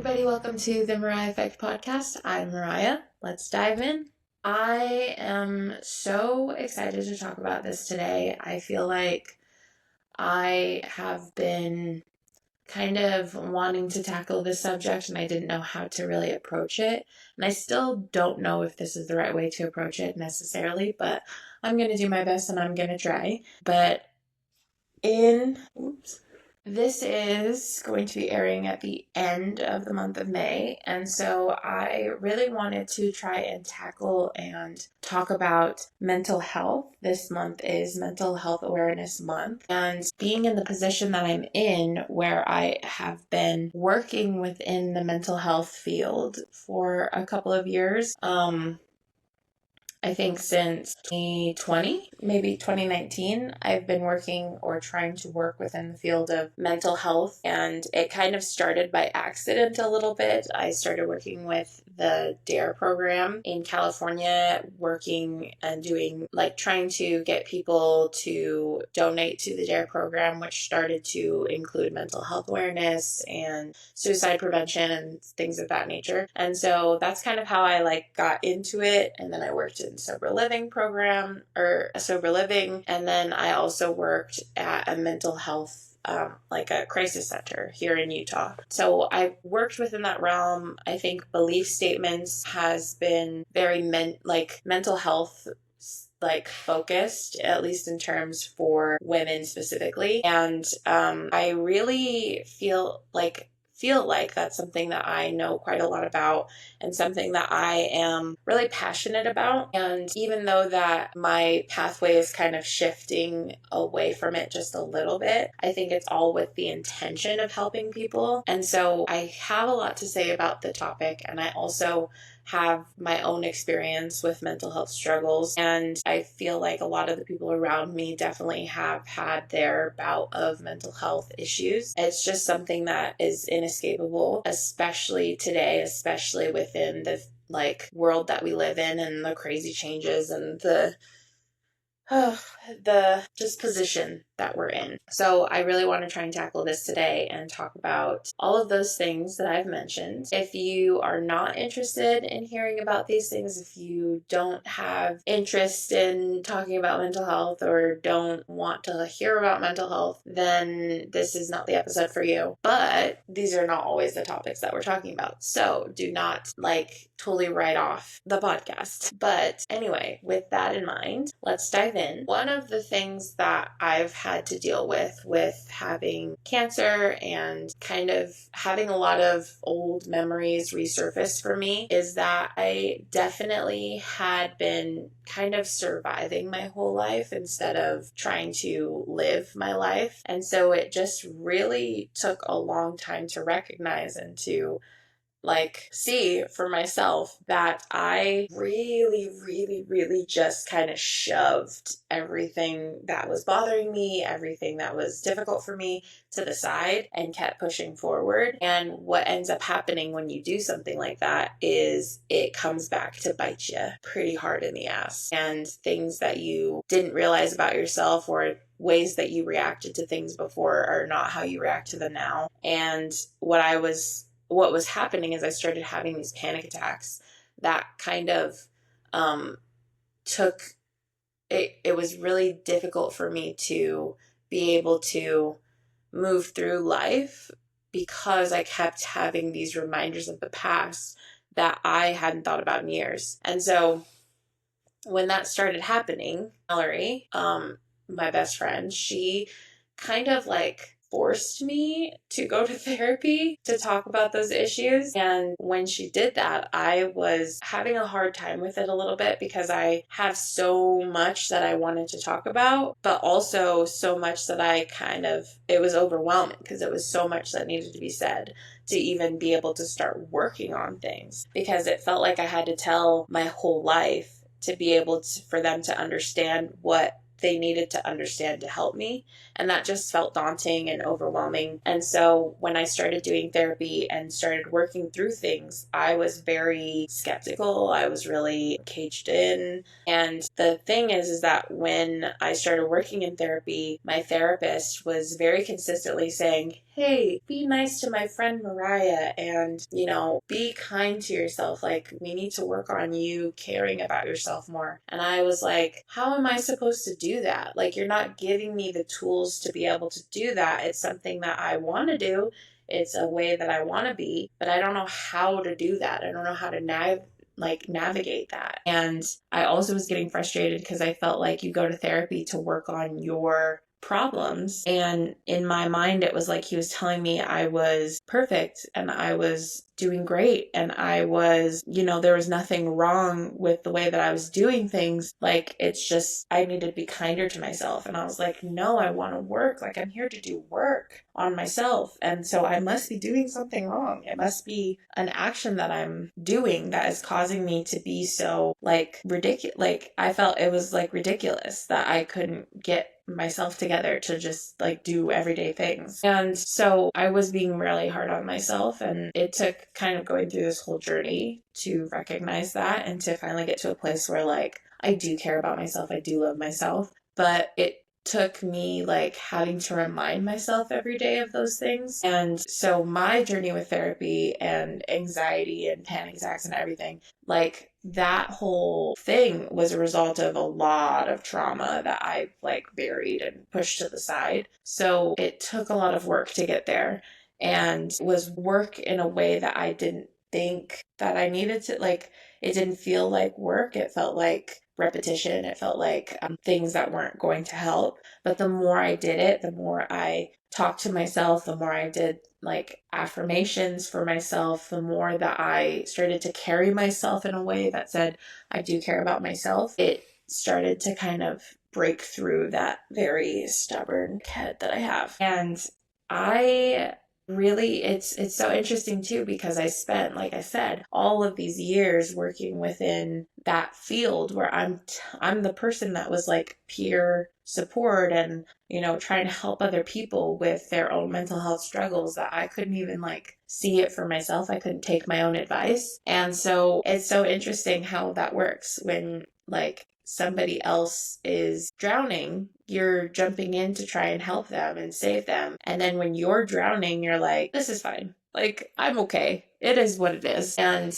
everybody, welcome to the Mariah Effect podcast. I'm Mariah. Let's dive in. I am so excited to talk about this today. I feel like I have been kind of wanting to tackle this subject and I didn't know how to really approach it. And I still don't know if this is the right way to approach it necessarily, but I'm going to do my best and I'm going to try. This is going to be airing at the end of the month of May, and so I really wanted to try and tackle and talk about mental health. This month is Mental Health Awareness Month, and being in the position that I'm in, where I have been working within the mental health field for a couple of years, I think since 2020, maybe 2019, I've been working or trying to work within the field of mental health. And it kind of started by accident a little bit. I started working with the DARE program in California, working and doing trying to get people to donate to the DARE program, which started to include mental health awareness and suicide prevention and things of that nature. And so that's kind of how I got into it. And then I worked in sober living program or a sober living. And then I also worked at a mental health a crisis center here in Utah. So I worked within that realm. I think belief statements has been very mental health focused, at least in terms for women specifically. And I really feel like that's something that I know quite a lot about and something that I am really passionate about. And even though that my pathway is kind of shifting away from it just a little bit, I think it's all with the intention of helping people. And so I have a lot to say about the topic, and I also have my own experience with mental health struggles, and I feel like a lot of the people around me definitely have had their bout of mental health issues. It's just something that is inescapable, especially today, especially within the world that we live in and the crazy changes and the just position that we're in. So I really want to try and tackle this today and talk about all of those things that I've mentioned. If you are not interested in hearing about these things, if you don't have interest in talking about mental health or don't want to hear about mental health, then this is not the episode for you. But these are not always the topics that we're talking about. So do not totally write off the podcast. But anyway, with that in mind, let's dive in. One of the things that I've had to deal with having cancer and kind of having a lot of old memories resurface for me is that I definitely had been kind of surviving my whole life instead of trying to live my life. And so it just really took a long time to recognize and to see for myself that I really, really, really just kind of shoved everything that was bothering me, everything that was difficult for me to the side and kept pushing forward. And what ends up happening when you do something like that is it comes back to bite you pretty hard in the ass. And things that you didn't realize about yourself or ways that you reacted to things before are not how you react to them now. And what was happening is I started having these panic attacks that kind of it was really difficult for me to be able to move through life because I kept having these reminders of the past that I hadn't thought about in years. And so when that started happening, Mallory, my best friend, she kind of forced me to go to therapy to talk about those issues. And when she did that, I was having a hard time with it a little bit because I have so much that I wanted to talk about, but also so much that it was overwhelming because it was so much that needed to be said to even be able to start working on things, because it felt like I had to tell my whole life to be able to, for them to understand what they needed to understand to help me. And that just felt daunting and overwhelming. And so when I started doing therapy and started working through things, I was very skeptical. I was really caged in. And the thing is that when I started working in therapy, my therapist was very consistently saying, hey, be nice to my friend Mariah and, be kind to yourself. Like, we need to work on you caring about yourself more. And I was like, how am I supposed to do that? Like, you're not giving me the tools to be able to do that. It's something that I want to do. It's a way that I want to be, but I don't know how to do that. I don't know how to navigate that. And I also was getting frustrated because I felt like you go to therapy to work on your problems. And in my mind, it was like he was telling me I was perfect and I was doing great. And I was, there was nothing wrong with the way that I was doing things. Like, it's just, I needed to be kinder to myself. And I was like, no, I want to work. Like, I'm here to do work on myself. And so I must be doing something wrong. It must be an action that I'm doing that is causing me to be so ridiculous. Like, I felt it was ridiculous that I couldn't get myself together to just do everyday things. And so I was being really hard on myself, and it took kind of going through this whole journey to recognize that and to finally get to a place where I do care about myself, I do love myself, but it took me having to remind myself every day of those things. And so my journey with therapy and anxiety and panic attacks and everything, that whole thing was a result of a lot of trauma that I buried and pushed to the side. So it took a lot of work to get there, and was work in a way that I didn't think that I needed to. It didn't feel like work. It felt like repetition. It felt like things that weren't going to help. But the more I did it, the more I talked to myself, the more I did affirmations for myself, the more that I started to carry myself in a way that said, I do care about myself. It started to kind of break through that very stubborn head that I have. And I really, it's so interesting too, because I spent, like I said, all of these years working within that field where I'm the person that was peer support and trying to help other people with their own mental health struggles, that I couldn't even see it for myself. I couldn't take my own advice. And so it's so interesting how that works when somebody else is drowning, you're jumping in to try and help them and save them. And then when you're drowning, you're like, this is fine. I'm okay. It is what it is. And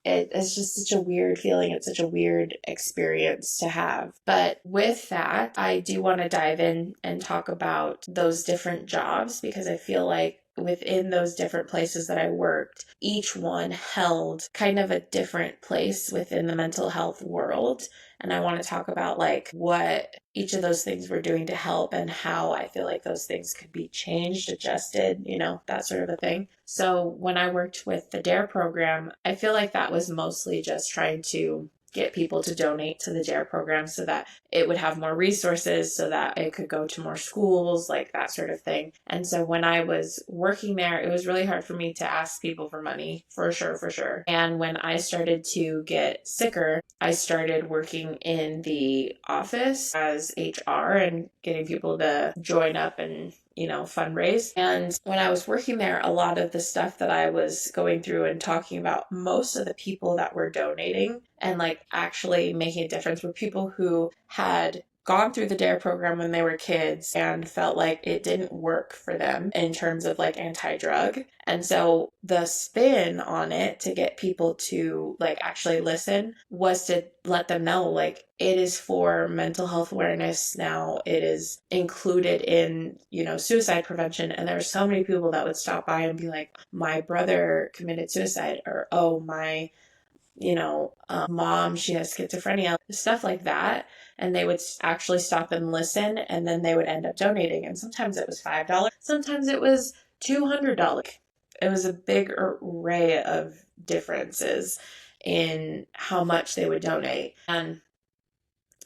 it's just such a weird feeling. It's such a weird experience to have. But with that, I do want to dive in and talk about those different jobs, because I feel like within those different places that I worked, each one held kind of a different place within the mental health world. And I want to talk about what each of those things were doing to help, and how I feel like those things could be changed, adjusted, that sort of a thing. So when I worked with the DARE program, I feel like that was mostly just trying to get people to donate to the DARE program so that it would have more resources, so that it could go to more schools, that sort of thing. And so when I was working there, it was really hard for me to ask people for money, for sure. And when I started to get sicker, I started working in the office as HR and getting people to join up and fundraise. And when I was working there, a lot of the stuff that I was going through and talking about, most of the people that were donating and actually making a difference were people who had gone through the DARE program when they were kids and felt like it didn't work for them in terms of anti-drug. And so the spin on it to get people to actually listen was to let them know it is for mental health awareness now. It is included in, suicide prevention. And there were so many people that would stop by and be like, my brother committed suicide, or, oh, my mom, she has schizophrenia, stuff like that. And they would actually stop and listen, and then they would end up donating. And sometimes it was $5, sometimes it was $200. It was a big array of differences in how much they would donate. And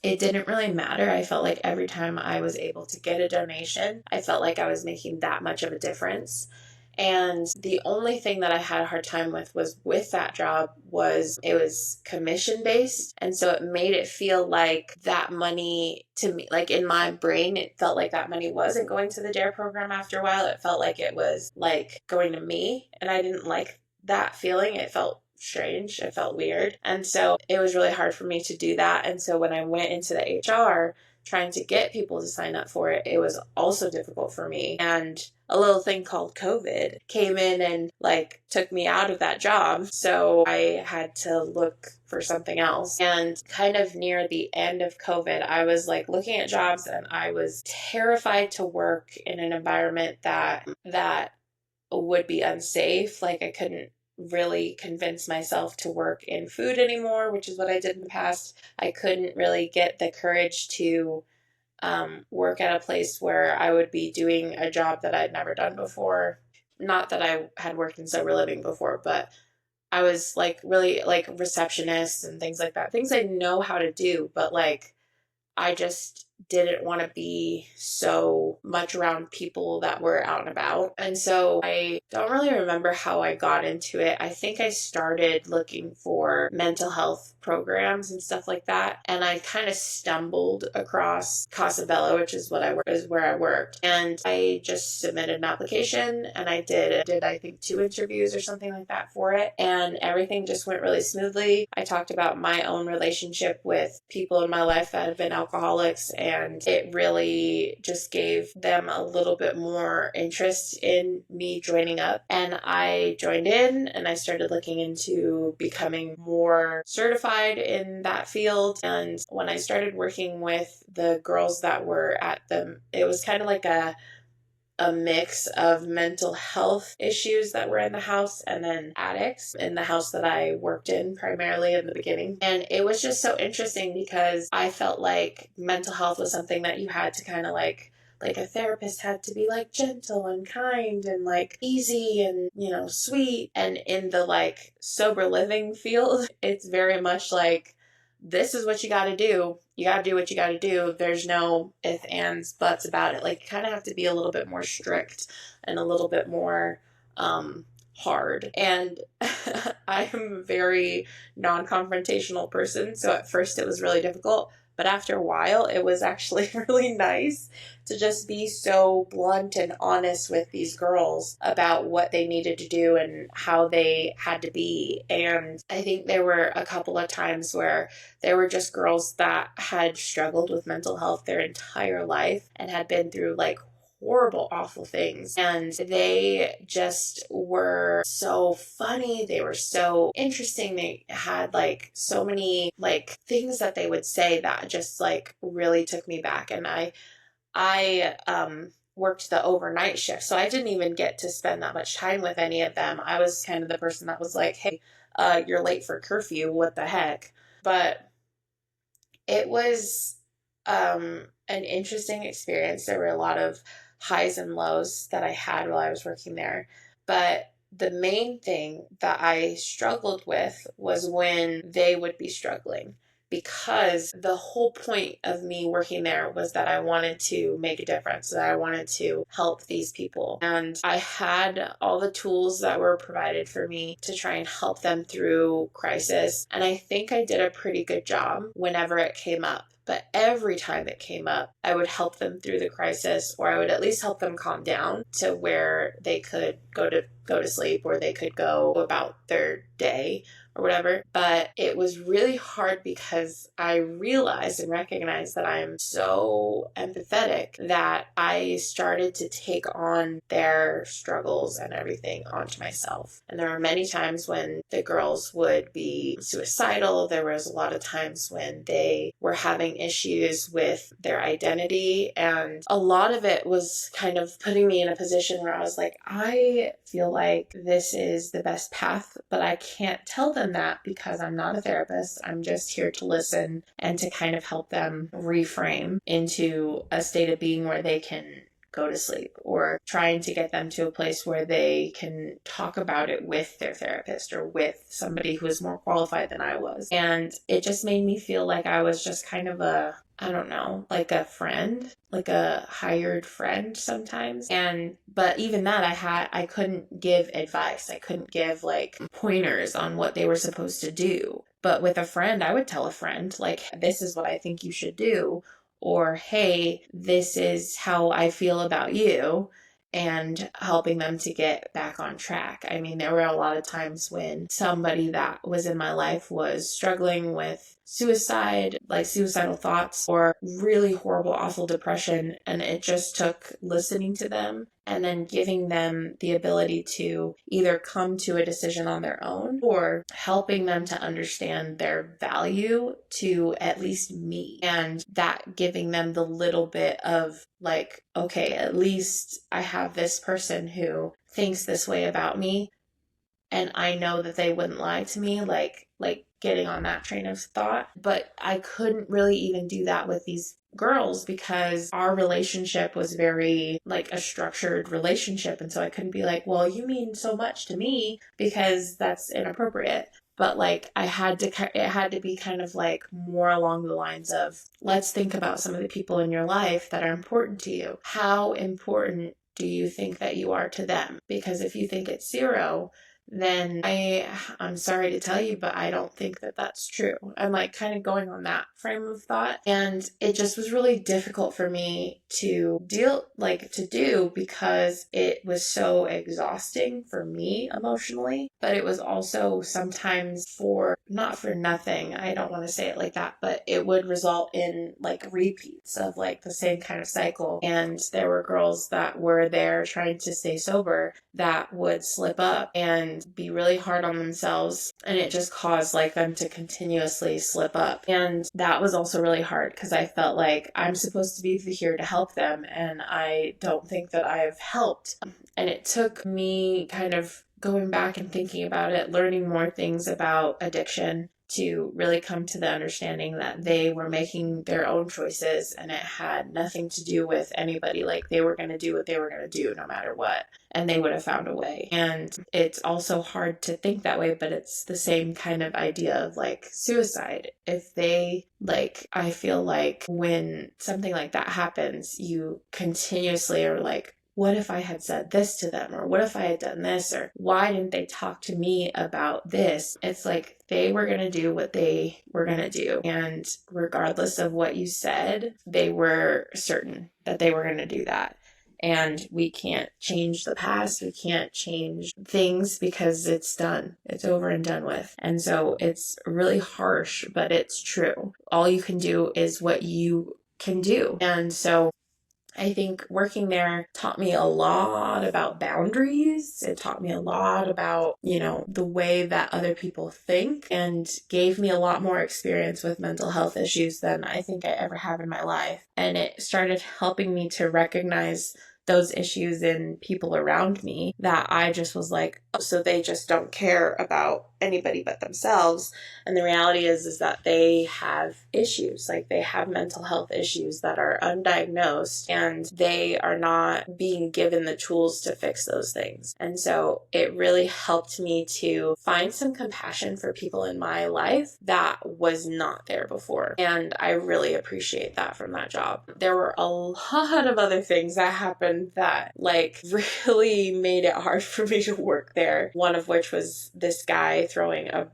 it didn't really matter. I felt like every time I was able to get a donation, I felt like I was making that much of a difference. And the only thing that I had a hard time was with that job was it was commission based. And so it made it feel like that money to me, like in my brain, it felt like that money wasn't going to the DARE program after a while. It felt like it was like going to me. And I didn't like that feeling. It felt strange. It felt weird. And so it was really hard for me to do that. And so when I went into the HR, trying to get people to sign up for it, it was also difficult for me. And a little thing called COVID came in and like took me out of that job. So I had to look for something else. And kind of near the end of COVID, I was like looking at jobs and I was terrified to work in an environment that would be unsafe. Like I couldn't really convince myself to work in food anymore, which is what I did in the past. I couldn't really get the courage to work at a place where I would be doing a job that I'd never done before. Not that I had worked in sober living before, but I was like really like receptionist and things like that. Things I know how to do, but like I just didn't want to be so much around people that were out and about. And so I don't really remember how I got into it. I think I started looking for mental health programs and stuff like that. And I kind of stumbled across Casa Bella, which is where I worked. And I just submitted an application and I did I think 2 interviews or something like that for it. And everything just went really smoothly. I talked about my own relationship with people in my life that have been alcoholics, and it really just gave them a little bit more interest in me joining up. And I joined in and I started looking into becoming more certified in that field. And when I started working with the girls that were at it was kind of like a mix of mental health issues that were in the house and then addicts in the house that I worked in primarily in the beginning. And it was just so interesting because I felt like mental health was something that you had to kind of like a therapist had to be like gentle and kind and like easy and, sweet. And in the like sober living field, it's very much like, this is what you got to do. You got to do what you got to do. There's no ifs, ands, buts about it. Like, you kind of have to be a little bit more strict and a little bit more hard. And I am a very non-confrontational person. So at first it was really difficult. But after a while, it was actually really nice to just be so blunt and honest with these girls about what they needed to do and how they had to be. And I think there were a couple of times where there were just girls that had struggled with mental health their entire life and had been through like horrible, awful things. And they just were so funny. They were so interesting. They had like so many like things that they would say that just like really took me back. And I worked the overnight shift, so I didn't even get to spend that much time with any of them. I was kind of the person that was like, hey, you're late for curfew. What the heck? But it was an interesting experience. There were a lot of highs and lows that I had while I was working there. But the main thing that I struggled with was when they would be struggling, because the whole point of me working there was that I wanted to make a difference, that I wanted to help these people. And I had all the tools that were provided for me to try and help them through crisis. And I think I did a pretty good job whenever it came up. But every time it came up, I would help them through the crisis, or I would at least help them calm down to where they could go to sleep, or they could go about their day or whatever. But it was really hard because I realized and recognized that I'm so empathetic that I started to take on their struggles and everything onto myself. And there were many times when the girls would be suicidal. There was a lot of times when they were having issues with their identity. And a lot of it was kind of putting me in a position where I was like, I feel like this is the best path, but I can't tell them that because I'm not a therapist. I'm just here to listen and to kind of help them reframe into a state of being where they can go to sleep, or trying to get them to a place where they can talk about it with their therapist or with somebody who is more qualified than I was. And it just made me feel like I was just kind of a I don't know, like a friend, like a hired friend sometimes. But even that I couldn't give advice. I couldn't give like pointers on what they were supposed to do. But with a friend, I would tell a friend, like, this is what I think you should do. Or, hey, this is how I feel about you, and helping them to get back on track. I mean, there were a lot of times when somebody that was in my life was struggling with suicide, like suicidal thoughts, or really horrible, awful depression. And it just took listening to them and then giving them the ability to either come to a decision on their own or helping them to understand their value to at least me. And that giving them the little bit of like, okay, at least I have this person who thinks this way about me, and I know that they wouldn't lie to me, like getting on that train of thought. But I couldn't really even do that with these girls because our relationship was very like a structured relationship, and so I couldn't be like, well, you mean so much to me, because that's inappropriate. But like it had to be kind of like more along the lines of, let's think about some of the people in your life that are important to you. How important do you think that you are to them? Because if you think it's zero, then I'm sorry to tell you, but I don't think that that's true. I'm like kind of going on that frame of thought. And it just was really difficult for me to do because it was so exhausting for me emotionally. But it was also sometimes not for nothing. I don't want to say it like that, but it would result in like repeats of like the same kind of cycle. And there were girls that were there trying to stay sober that would slip up and be really hard on themselves, and it just caused like them to continuously slip up. And that was also really hard because I felt like I'm supposed to be here to help them, and I don't think that I've helped. And it took me kind of going back and thinking about it, learning more things about addiction, to really come to the understanding that they were making their own choices and it had nothing to do with anybody. Like they were going to do what they were going to do no matter what, and they would have found a way. And it's also hard to think that way, but it's the same kind of idea of like suicide. If they like, I feel like when something like that happens, you continuously are like, what if I had said this to them? Or what if I had done this? Or why didn't they talk to me about this? It's like they were going to do what they were going to do. And regardless of what you said, they were certain that they were going to do that. And we can't change the past. We can't change things because it's done. It's over and done with. And so it's really harsh, but it's true. All you can do is what you can do. And so I think working there taught me a lot about boundaries. It taught me a lot about, the way that other people think, and gave me a lot more experience with mental health issues than I think I ever have in my life. And it started helping me to recognize those issues in people around me that I just was like, oh, so they just don't care about anybody but themselves. And the reality is that they have issues, like they have mental health issues that are undiagnosed, and they are not being given the tools to fix those things. And so it really helped me to find some compassion for people in my life that was not there before. And I really appreciate that from that job. There were a lot of other things that happened that like really made it hard for me to work there. One of which was this guy throwing a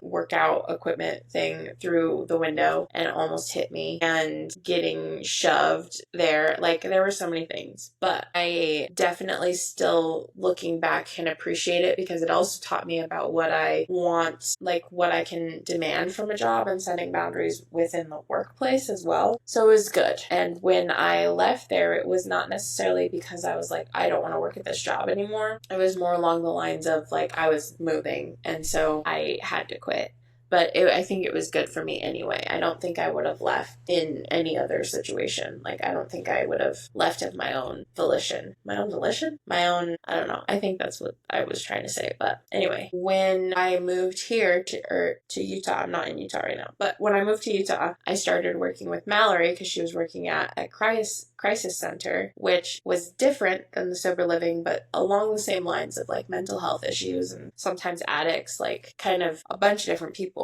workout equipment thing through the window and almost hit me, and getting shoved there. Like there were so many things, but I definitely still looking back can appreciate it because it also taught me about what I want, like what I can demand from a job, and setting boundaries within the workplace as well. So it was good. And when I left there, it was not necessarily because I was like, I don't want to work at this job anymore. It was more along the lines of like I was moving, and so I had to quit. But I think it was good for me anyway. I don't think I would have left in any other situation. Like, I don't think I would have left of my own volition. My own volition? My own, I don't know. I think that's what I was trying to say. But anyway, when I moved here to Utah, I'm not in Utah right now, but when I moved to Utah, I started working with Mallory because she was working at a crisis center, which was different than the sober living, but along the same lines of like mental health issues and sometimes addicts, like kind of a bunch of different people.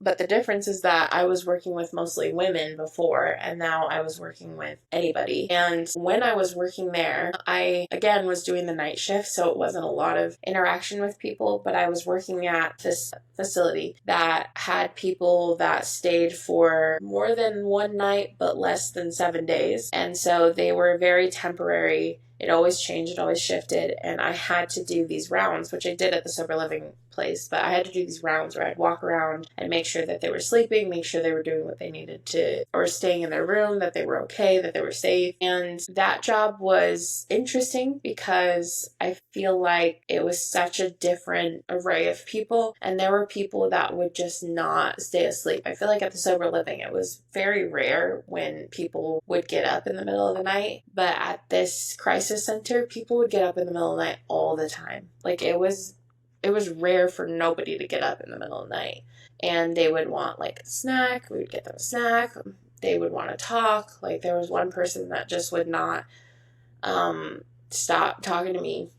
But the difference is that I was working with mostly women before, and now I was working with anybody. And when I was working there, I again was doing the night shift, so it wasn't a lot of interaction with people, but I was working at this facility that had people that stayed for more than one night but less than 7 days. And so they were very temporary. It always changed, it always shifted, and I had to do these rounds, which I did at the sober living place, but I had to do these rounds where I'd walk around and make sure that they were sleeping, make sure they were doing what they needed to, or staying in their room, that they were okay, that they were safe. And that job was interesting because I feel like it was such a different array of people, and there were people that would just not stay asleep. I feel like at the sober living, it was very rare when people would get up in the middle of the night, but at this crisis center, people would get up in the middle of the night all the time. Like it was rare for nobody to get up in the middle of the night, and they would want like a snack. We would get them a snack. They would want to talk. Like there was one person that just would not stop talking to me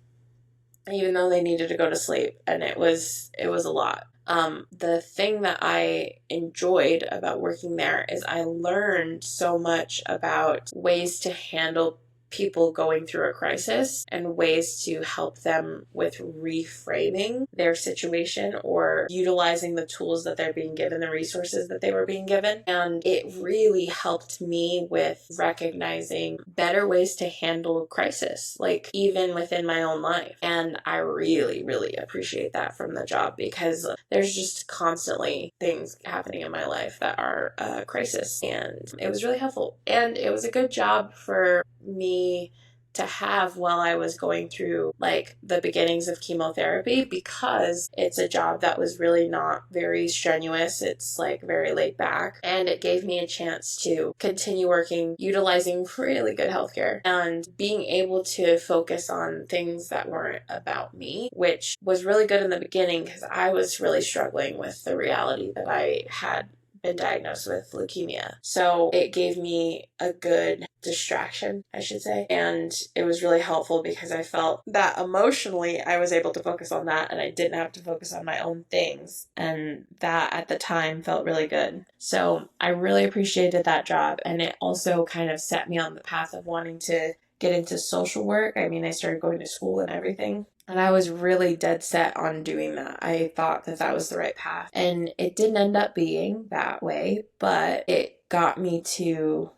even though they needed to go to sleep, and it was a lot. The thing that I enjoyed about working there is I learned so much about ways to handle people going through a crisis and ways to help them with reframing their situation or utilizing the tools that they're being given, the resources that they were being given. And it really helped me with recognizing better ways to handle crisis, like even within my own life. And I really, really appreciate that from the job because there's just constantly things happening in my life that are a crisis. And it was really helpful. And it was a good job for me to have while I was going through like the beginnings of chemotherapy, because it's a job that was really not very strenuous. It's like very laid back, and it gave me a chance to continue working, utilizing really good healthcare and being able to focus on things that weren't about me, which was really good in the beginning because I was really struggling with the reality that I had been diagnosed with leukemia. So it gave me a good distraction, I should say. And it was really helpful because I felt that emotionally I was able to focus on that and I didn't have to focus on my own things. And that at the time felt really good. So I really appreciated that job. And it also kind of set me on the path of wanting to get into social work. I mean, I started going to school and everything. And I was really dead set on doing that. I thought that that was the right path. And it didn't end up being that way, but it got me to,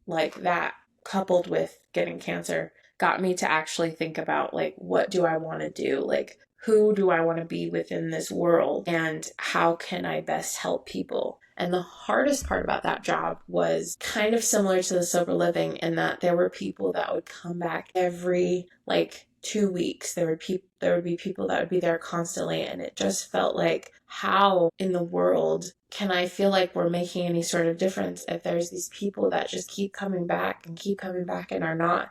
like, that coupled with getting cancer, got me to actually think about, like, what do I want to do? Like, who do I want to be within this world? And how can I best help people? And the hardest part about that job was kind of similar to the sober living in that there were people that would come back every, like, 2 weeks. There would be people that would be there constantly, and it just felt like, how in the world can I feel like we're making any sort of difference if there's these people that just keep coming back and are not,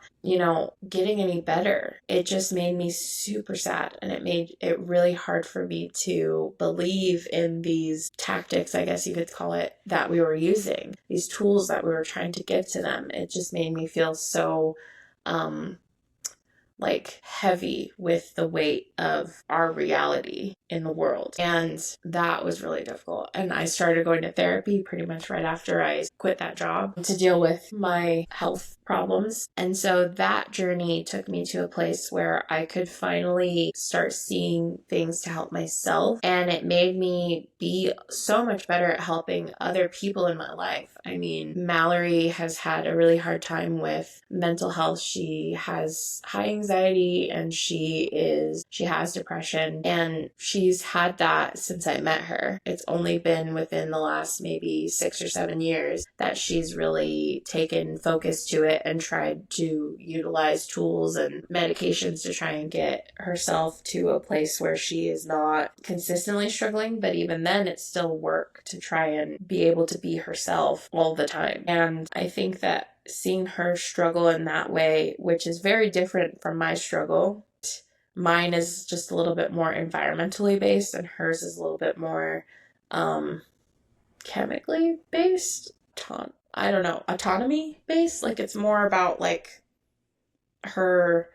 getting any better? It just made me super sad, and it made it really hard for me to believe in these tactics, I guess you could call it, that we were using, these tools that we were trying to give to them. It just made me feel so heavy with the weight of our reality in the world. And that was really difficult. And I started going to therapy pretty much right after I quit that job to deal with my health problems. And so that journey took me to a place where I could finally start seeing things to help myself. And it made me be so much better at helping other people in my life. I mean, Mallory has had a really hard time with mental health. She has high anxiety and she has depression, and she's had that since I met her. It's only been within the last maybe 6 or 7 years that she's really taken focus to it and tried to utilize tools and medications to try and get herself to a place where she is not consistently struggling. But even then, it's still work to try and be able to be herself all the time. And I think that seeing her struggle in that way, which is very different from my struggle. Mine is just a little bit more environmentally based, and hers is a little bit more chemically based. I don't know, autonomy based. Like, it's more about like her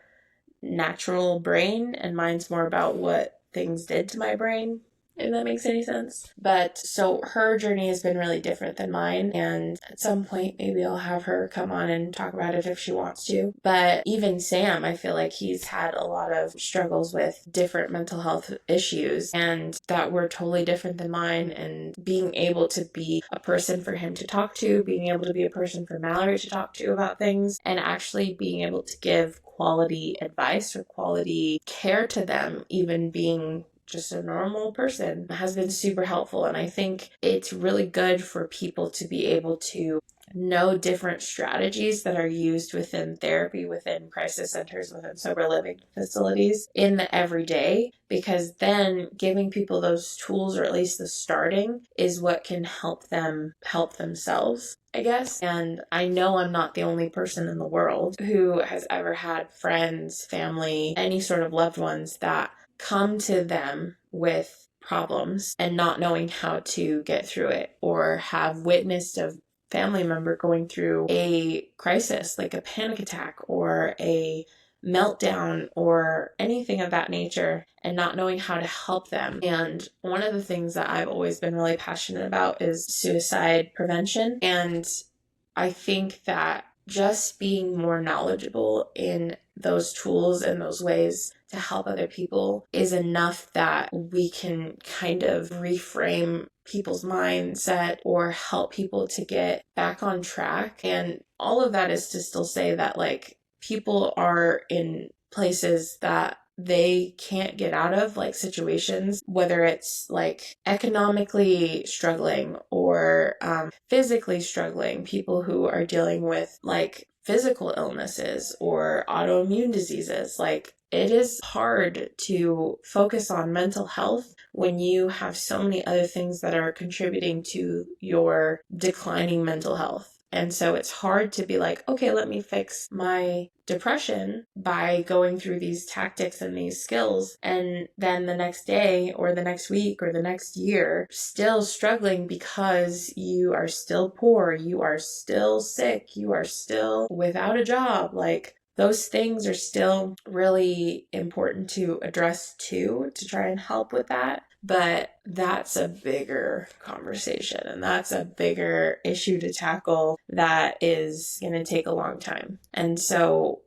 natural brain, and mine's more about what things did to my brain. if that makes any sense. But so her journey has been really different than mine, and at some point maybe I'll have her come on and talk about it if she wants to. But even Sam, I feel like he's had a lot of struggles with different mental health issues and that were totally different than mine, and being able to be a person for him to talk to, being able to be a person for Mallory to talk to about things, and actually being able to give quality advice or quality care to them, even being just a normal person, has been super helpful. And I think it's really good for people to be able to know different strategies that are used within therapy, within crisis centers, within sober living facilities in the everyday, because then giving people those tools, or at least the starting, is what can help them help themselves, I guess. And I know I'm not the only person in the world who has ever had friends, family, any sort of loved ones that come to them with problems and not knowing how to get through it, or have witnessed a family member going through a crisis like a panic attack or a meltdown or anything of that nature, and not knowing how to help them. And one of the things that I've always been really passionate about is suicide prevention. And I think that just being more knowledgeable in those tools and those ways to help other people is enough that we can kind of reframe people's mindset or help people to get back on track. And all of that is to still say that, like, people are in places that they can't get out of, like situations, whether it's like economically struggling or physically struggling, people who are dealing with like physical illnesses or autoimmune diseases. Like, it is hard to focus on mental health when you have so many other things that are contributing to your declining mental health. And so it's hard to be like, okay, let me fix my depression by going through these tactics and these skills. And then the next day or the next week or the next year, still struggling because you are still poor, you are still sick, you are still without a job. Like, those things are still really important to address too, to try and help with that. But that's a bigger conversation, and that's a bigger issue to tackle that is going to take a long time. And so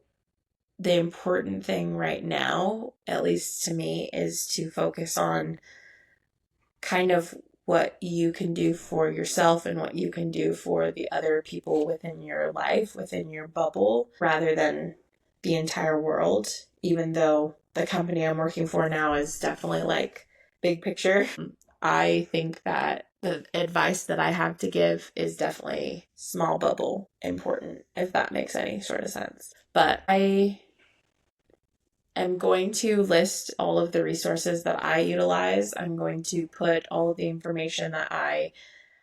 the important thing right now, at least to me, is to focus on kind of what you can do for yourself and what you can do for the other people within your life, within your bubble, rather than the entire world, even though the company I'm working for now is definitely like big picture. I think that the advice that I have to give is definitely small bubble important, if that makes any sort of sense. But I am going to list all of the resources that I utilize. I'm going to put all of the information that I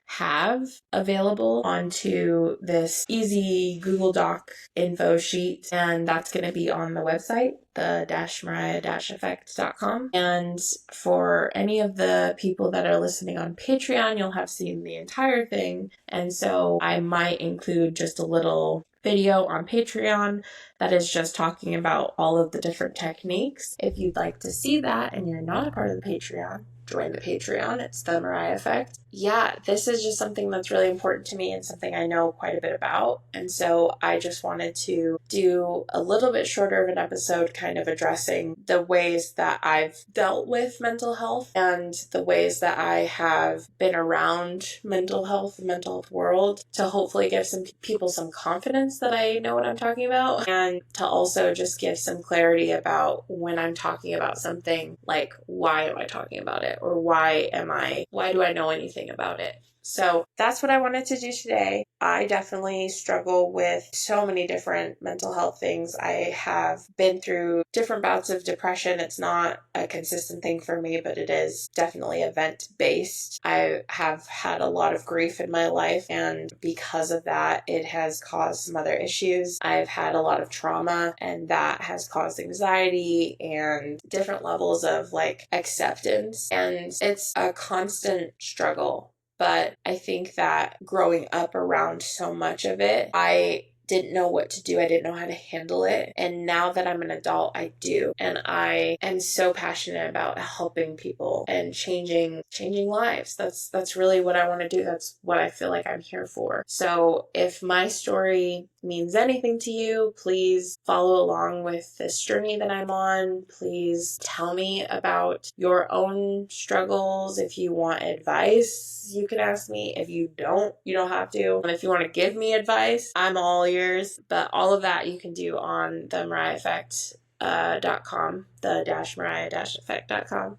have available onto this easy Google Doc info sheet, and that's going to be on the website, the Mariah-Effect.com. And for any of the people that are listening on Patreon, you'll have seen the entire thing, and so I might include just a little video on Patreon that is just talking about all of the different techniques. If you'd like to see that and you're not a part of the Patreon, join the Patreon. It's the Mariah Effect. Yeah, this is just something that's really important to me and something I know quite a bit about. And so I just wanted to do a little bit shorter of an episode kind of addressing the ways that I've dealt with mental health and the ways that I have been around mental health, the mental health world, to hopefully give some people some confidence that I know what I'm talking about, and to also just give some clarity about when I'm talking about something, like, why am I talking about it? Or why do I know anything about it? So that's what I wanted to do today. I definitely struggle with so many different mental health things. I have been through different bouts of depression. It's not a consistent thing for me, but it is definitely event-based. I have had a lot of grief in my life, and because of that, it has caused some other issues. I've had a lot of trauma, and that has caused anxiety and different levels of like acceptance. And it's a constant struggle. But I think that growing up around so much of it, I didn't know what to do. I didn't know how to handle it. And now that I'm an adult, I do. And I am so passionate about helping people and changing lives. That's really what I want to do. That's what I feel like I'm here for. So if my story means anything to you, please follow along with this journey that I'm on. Please tell me about your own struggles. If you want advice, you can ask me. If you don't, you don't have to. And if you want to give me advice, I'm all ears. But all of that you can do on the Mariah Effect .com, the Mariah Effect.com.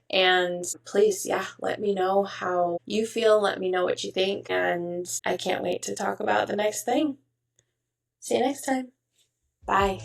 And please, yeah, let me know how you feel. Let me know what you think. And I can't wait to talk about the next thing. See you next time. Bye.